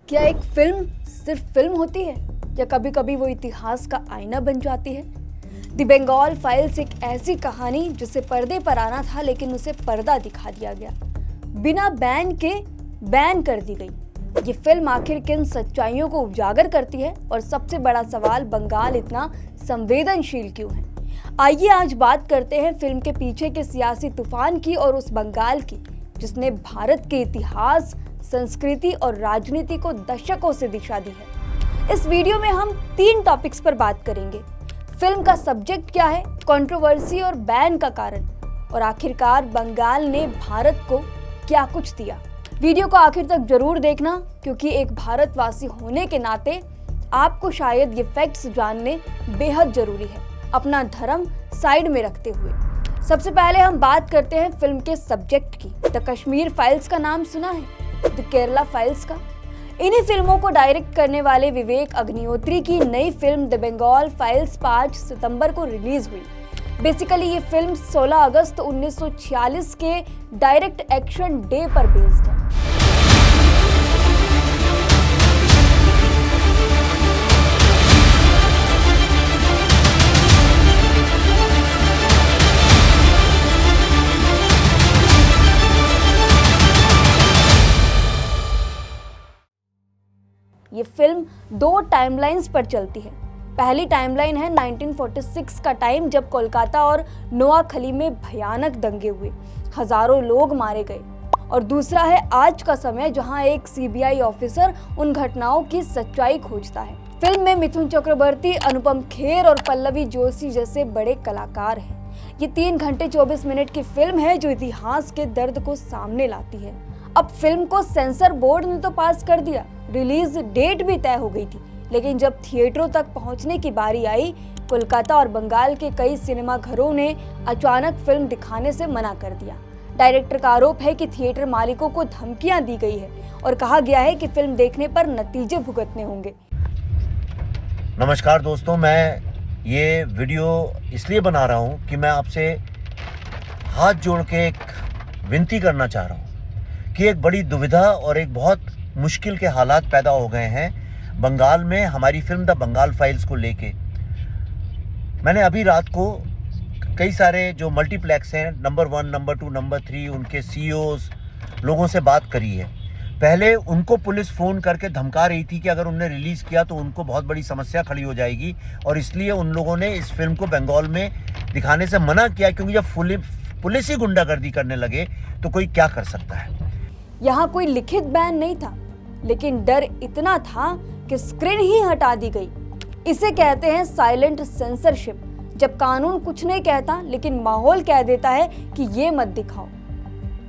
क्या एक फिल्म सिर्फ फिल्म होती है या कभी कभी वो इतिहास का आईना बन जाती है? द बंगाल फाइल्स एक ऐसी कहानी जिसे पर्दे पर आना था लेकिन उसे पर्दा दिखा दिया गया, बिना बैन के बैन कर दी गई। ये फिल्म आखिर किन सच्चाइयों को उजागर करती है और सबसे बड़ा सवाल, बंगाल इतना संवेदनशील क्यों है? आइए आज बात करते हैं फिल्म के पीछे के सियासी तूफान की और उस बंगाल की जिसने भारत के इतिहास, संस्कृति और राजनीति को दशकों से दिशा दी है। इस वीडियो में हम 3 टॉपिक्स पर बात करेंगे। फिल्म का सब्जेक्ट क्या है, कंट्रोवर्सी और बैन का कारण, और आखिरकार बंगाल ने भारत को क्या कुछ दिया। वीडियो को आखिर तक जरूर देखना क्योंकि एक भारतवासी होने के नाते आपको शायद ये फैक्ट्स जानने बेहद जरूरी है, अपना धर्म साइड में रखते हुए। सबसे पहले हम बात करते हैं फिल्म के सब्जेक्ट की। द कश्मीर फाइल्स का नाम सुना है? द केरला फाइल्स का? इन्हीं फिल्मों को डायरेक्ट करने वाले विवेक अग्निहोत्री की नई फिल्म द बंगाल फाइल्स 5 सितंबर को रिलीज हुई। बेसिकली ये फिल्म 16 अगस्त 1946 के डायरेक्ट एक्शन डे पर बेस्ड है। ये फिल्म 2 टाइमलाइंस पर चलती है। पहली टाइमलाइन है 1946 का टाइम, जब कोलकाता और नोआखली में भयानक दंगे हुए, हजारों लोग मारे गए। और दूसरा है आज का समय, जहां एक सीबीआई ऑफिसर उन घटनाओं की सच्चाई खोजता है। फिल्म में मिथुन चक्रवर्ती, अनुपम खेर और पल्लवी जोशी जैसे बड़े कलाकार हैं। ये 3 घंटे 24 मिनट की फिल्म है जो इतिहास के दर्द को सामने लाती है। अब फिल्म को सेंसर बोर्ड ने तो पास कर दिया, रिलीज डेट भी तय हो गई थी, लेकिन जब थिएटरों तक पहुंचने की बारी आई, कोलकाता और बंगाल के कई सिनेमा घरों ने अचानक फिल्म दिखाने से मना कर दिया। डायरेक्टर का आरोप है कि थिएटर मालिकों को धमकियां दी गई है और कहा गया है कि फिल्म देखने पर नतीजे भुगतने होंगे। नमस्कार दोस्तों, मैं ये वीडियो इसलिए बना रहा हूँ कि मैं आपसे हाथ जोड़ के एक विनती करना चाह रहा हूँ कि एक बड़ी दुविधा और एक बहुत मुश्किल के हालात पैदा हो गए हैं बंगाल में हमारी फिल्म द बंगाल फाइल्स को लेके। मैंने अभी रात को कई सारे जो मल्टीप्लेक्स हैं, नंबर 1, नंबर 2, नंबर 3, उनके सीईओज लोगों से बात करी है। पहले उनको पुलिस फ़ोन करके धमका रही थी कि अगर उन्होंने रिलीज़ किया तो उनको बहुत बड़ी समस्या खड़ी हो जाएगी, और इसलिए उन लोगों ने इस फिल्म को बंगाल में दिखाने से मना किया, क्योंकि जब पुलिस ही गुंडागर्दी करने लगे तो कोई क्या कर सकता है। यहाँ कोई लिखित बैन नहीं था, लेकिन डर इतना था कि स्क्रीन ही हटा दी गई। इसे कहते हैं साइलेंट सेंसरशिप, जब कानून कुछ नहीं कहता लेकिन माहौल कह देता है कि ये मत दिखाओ।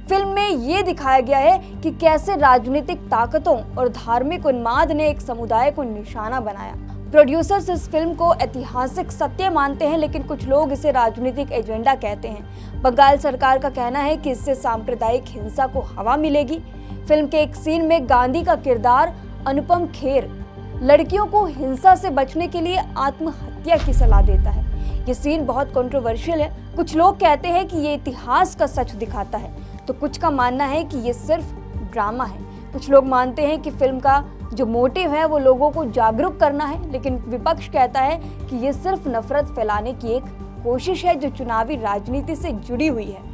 फिल्म में ये दिखाया गया है कि कैसे राजनीतिक ताकतों और धार्मिक उन्माद ने एक समुदाय को निशाना बनाया। प्रोड्यूसर्स इस फिल्म को ऐतिहासिक सत्य मानते हैं, लेकिन कुछ लोग इसे राजनीतिक एजेंडा कहते हैं। बंगाल सरकार का कहना है कि इससे सांप्रदायिक हिंसा को हवा मिलेगी। फिल्म के एक सीन में गांधी का किरदार अनुपम खेर लड़कियों को हिंसा से बचने के लिए आत्महत्या की सलाह देता है। ये सीन बहुत कंट्रोवर्शियल है। कुछ लोग कहते हैं कि ये इतिहास का सच दिखाता है, तो कुछ का मानना है कि ये सिर्फ ड्रामा है। कुछ लोग मानते हैं कि फिल्म का जो मोटिव है वो लोगों को जागरूक करना है, लेकिन विपक्ष कहता है कि ये सिर्फ नफरत फैलाने की एक कोशिश है जो चुनावी राजनीति से जुड़ी हुई है।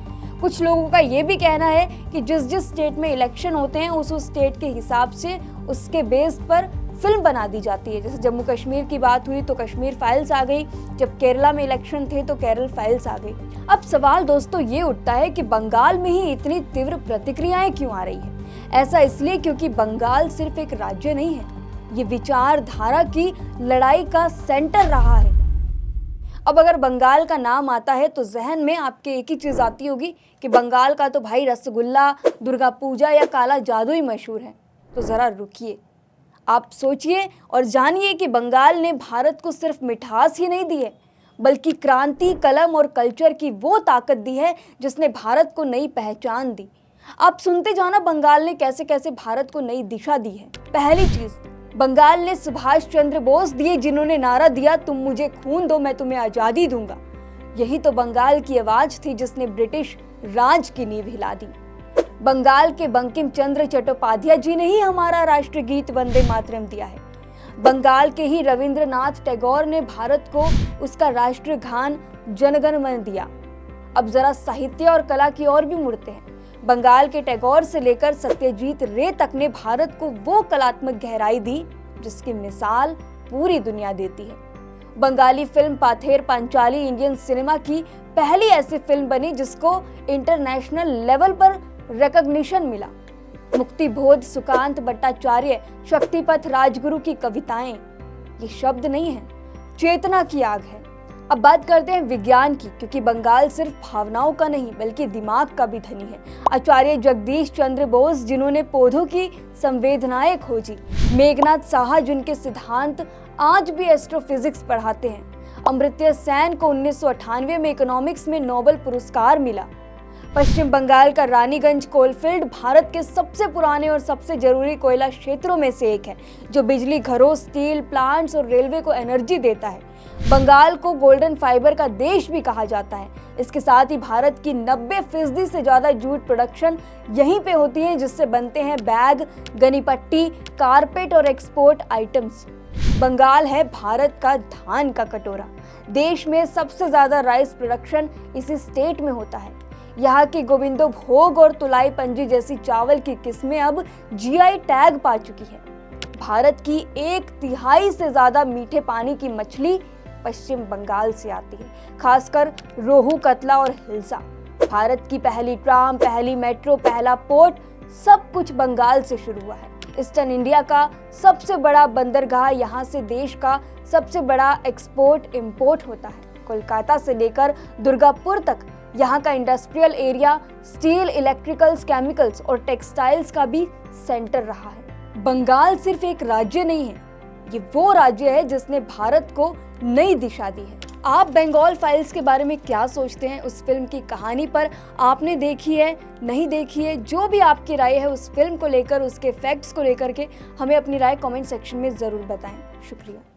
कुछ लोगों का ये भी कहना है कि जिस जिस स्टेट में इलेक्शन होते हैं उस स्टेट के हिसाब से उसके बेस पर फिल्म बना दी जाती है। जैसे जम्मू कश्मीर की बात हुई तो कश्मीर फाइल्स आ गई, जब केरला में इलेक्शन थे तो केरल फाइल्स आ गई। अब सवाल दोस्तों ये उठता है कि बंगाल में ही इतनी तीव्र प्रतिक्रियाएं क्यों आ रही है? ऐसा इसलिए क्योंकि बंगाल सिर्फ एक राज्य नहीं है, ये विचारधारा की लड़ाई का सेंटर रहा है। अब अगर बंगाल का नाम आता है तो जहन में आपके एक ही चीज आती होगी कि बंगाल का तो भाई रसगुल्ला, दुर्गा पूजा या काला जादू ही मशहूर है। तो जरा रुकिए, आप सोचिए और जानिए कि बंगाल ने भारत को सिर्फ मिठास ही नहीं दी है, बल्कि क्रांति, कलम और कल्चर की वो ताकत दी है जिसने भारत को नई पहचान दी। आप सुनते जाना बंगाल ने कैसे कैसे भारत को नई दिशा दी है। पहली चीज, बंगाल ने सुभाष चंद्र बोस दिए, जिन्होंने नारा दिया, तुम मुझे खून दो मैं तुम्हें आजादी दूंगा। यही तो बंगाल की आवाज थी जिसने ब्रिटिश राज की नींव हिला दी। बंगाल के बंकिम चंद्र चट्टोपाध्याय जी ने ही हमारा राष्ट्रगीत वंदे मातरम दिया है। बंगाल के ही रविंद्रनाथ टैगोर ने भारत को उसका राष्ट्रगान जनगण मन दिया। अब जरा साहित्य और कला की ओर भी मुड़ते हैं। बंगाल के टैगोर से लेकर सत्यजीत रे तक ने भारत को वो कलात्मक गहराई दी जिसकी मिसाल पूरी दुनिया देती है। Bengali film Pather Panchali Indian cinema की पहली ऐसी फिल्म बनी जिसको इंटरनेशनल लेवल पर रिकॉग्निशन मिला। मुक्तिबोध सुकांत भट्टाचार्य, शक्तिपथ राजगुरु की कविताएं ये शब्द नहीं है, चेतना की आग है। अब बात करते हैं विज्ञान की, क्योंकि बंगाल सिर्फ भावनाओं का नहीं बल्कि दिमाग का भी धनी है। आचार्य जगदीश चंद्र बोस जिन्होंने पौधों की संवेदनाएं खोजी, मेघनाथ साहा जिनके सिद्धांत आज भी एस्ट्रोफिजिक्स पढ़ाते हैं, अमर्त्य सेन को 1998 में इकोनॉमिक्स में नोबेल पुरस्कार मिला। पश्चिम बंगाल का रानीगंज कोलफील्ड भारत के सबसे पुराने और सबसे जरूरी कोयला क्षेत्रों में से एक है, जो बिजली घरों, स्टील प्लांट्स और रेलवे को एनर्जी देता है। बंगाल को गोल्डन फाइबर का देश भी कहा जाता है। इसके साथ ही भारत की 90% से ज्यादा जूट प्रोडक्शन यहीं पे होती है, जिससे बनते हैं बैग, गनीपट्टी, कारपेट और एक्सपोर्ट आइटम्स। बंगाल है भारत का धान का कटोरा। देश में सबसे ज्यादा राइस प्रोडक्शन इसी स्टेट में होता है। यहाँ की गोविंदो भोग और तुलाई पंजी जैसी चावल की किस्में अब जीआई टैग पा चुकी है। भारत की 1/3 से ज्यादा मीठे पानी की मछली पश्चिम बंगाल से आती है, खासकर रोहू, कतला और हिल्सा। भारत की पहली ट्राम, पहली मेट्रो, पहला पोर्ट सब कुछ बंगाल से शुरू हुआ है। ईस्टर्न इंडिया का सबसे बड़ा बंदरगाह यहाँ से देश का सबसे बड़ा एक्सपोर्ट इंपोर्ट होता है। कोलकाता से लेकर दुर्गापुर तक यहाँ का industrial area steel, electricals, chemicals और टेक्सटाइल्स का भी सेंटर रहा है। बंगाल सिर्फ एक राज्य नहीं है, ये वो राज्य है जिसने भारत को नई दिशा दी है। आप बंगाल फाइल्स के बारे में क्या सोचते हैं? उस फिल्म की कहानी पर आपने देखी है, नहीं देखी है? जो भी आपकी राय है उस फिल्म को लेकर, उसके फैक्ट्स को लेकर के हमें अपनी राय कमेंट सेक्शन में ज़रूर बताएं। शुक्रिया।